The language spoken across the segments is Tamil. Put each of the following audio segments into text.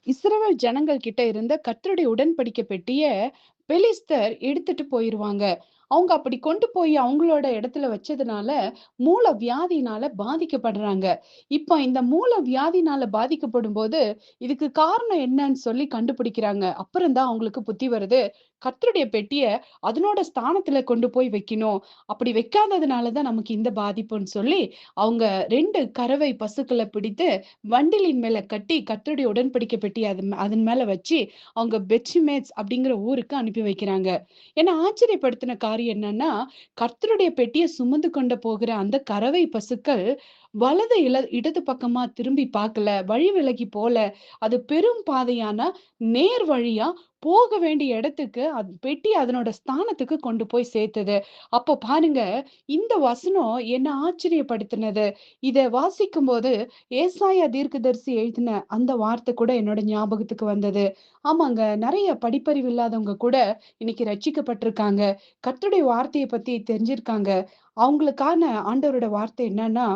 இஸ்ரவேல் ஜனங்கள் கிட்ட இருந்த கர்த்தருடைய உடன்படிக்கை பெட்டிய பெலிஸ்தர் எடுத்துட்டு போயிருவாங்க. அவங்க அப்படி கொண்டு போய் அவங்களோட இடத்துல வச்சதுனால, மூல வியாதியினால பாதிக்கப்படுறாங்க. இப்ப இந்த மூல வியாதினால பாதிக்கப்படும்போது, இதுக்கு காரணம் என்னன்னு சொல்லி கண்டுபிடிக்கிறாங்க. அப்புறம் தான் அவங்களுக்கு புத்தி வருது. கர்த்தருடைய பெட்டிய அதனோட ஸ்தானத்துல கொண்டு போய் வைக்கணும். அப்படி வைக்காததுனால தான் நமக்கு இந்த பாதிப்புன்னு சொல்லி, அவங்க 2 கறவை பசுக்கள பிடித்து வண்டிலின் மேல கட்டி கர்த்தருடைய உடன்படிக்கை பெட்டி அதன் மேல வச்சு அவங்க பெத்ஷிமேத்ஸ் அப்படிங்கிற ஊருக்கு அனுப்பி வைக்கிறாங்க. என்ன ஆச்சரியப்படுத்தின காரியம் என்னன்னா, கர்த்தருடைய பெட்டிய சுமந்து கொண்டு போகிற அந்த கறவை பசுக்கள் இடது பக்கமா திரும்பி பார்க்கல, வழி விலகி போல. அது பெரும் பாதையான நேர் வழியா போக வேண்டிய இடத்துக்கு பெட்டி அதனோட ஸ்தானத்துக்கு கொண்டு போய் சேர்த்தது. அப்ப பாருங்க, இந்த வசனம் என்ன ஆச்சரியப்படுத்தினது. இத வாசிக்கும்போது ஏசாயா தீர்க்கதரிசி எழுதின அந்த வார்த்தை கூட என்னோட ஞாபகத்துக்கு வந்தது. ஆமாங்க, நெறைய படிப்பறிவு இல்லாதவங்க கூட இன்னைக்கு ரட்சிக்கப்பட்டிருக்காங்க. கர்த்தருடைய வார்த்தைய பத்தி தெரிஞ்சிருக்காங்க. அவங்களுக்கான ஆண்டவரோட வார்த்தை என்னன்னா,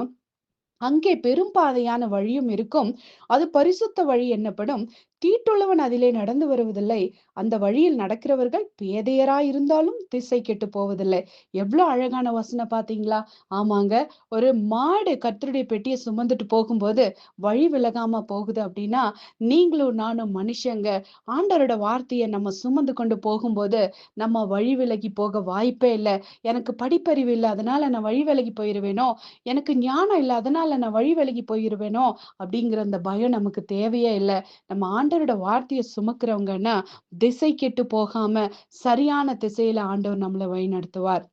அங்கே பெரும்பாதையான வழியும் இருக்கும். அது பரிசுத்த வழி என்னப்படும். தீட்டுள்ளவன் அதிலே நடந்து வருவதில்லை. அந்த வழியில் நடக்கிறவர்கள் பேதையராய் இருந்தாலும் திசை கெட்டுப் போவதில்லை. எவ்ளோ அழகான வசனம் பார்த்தீங்களா? ஆமாங்க. ஒரு மாடு கர்த்தருடைய பெட்டிய சுமந்துட்டு போகும்போது, வழி விலகாம போகுது அப்படின்னா, நீங்களும் நானும் மனுஷங்க. ஆண்டவரோட வார்த்தைய நம்ம சுமந்து கொண்டு போகும்போது, நம்ம வழி விலகி போக வாய்ப்பே இல்ல. எனக்கு படிப்பறிவு இல்ல, அதனால நான் வழி விலகி போயிருவேனோ! எனக்கு ஞானம் இல்ல. அதனால நான் வழி விலகி போயிருவேனோ! அப்படிங்கிற அந்த பயம் நமக்கு தேவையே இல்ல. நம்ம ஆண்டவரோட வார்த்தைய சுமக்கிறவங்கன்னா, திசை கெட்டு போகாம சரியான திசையில ஆண்டவர் நம்மள வழிநடத்துவார்.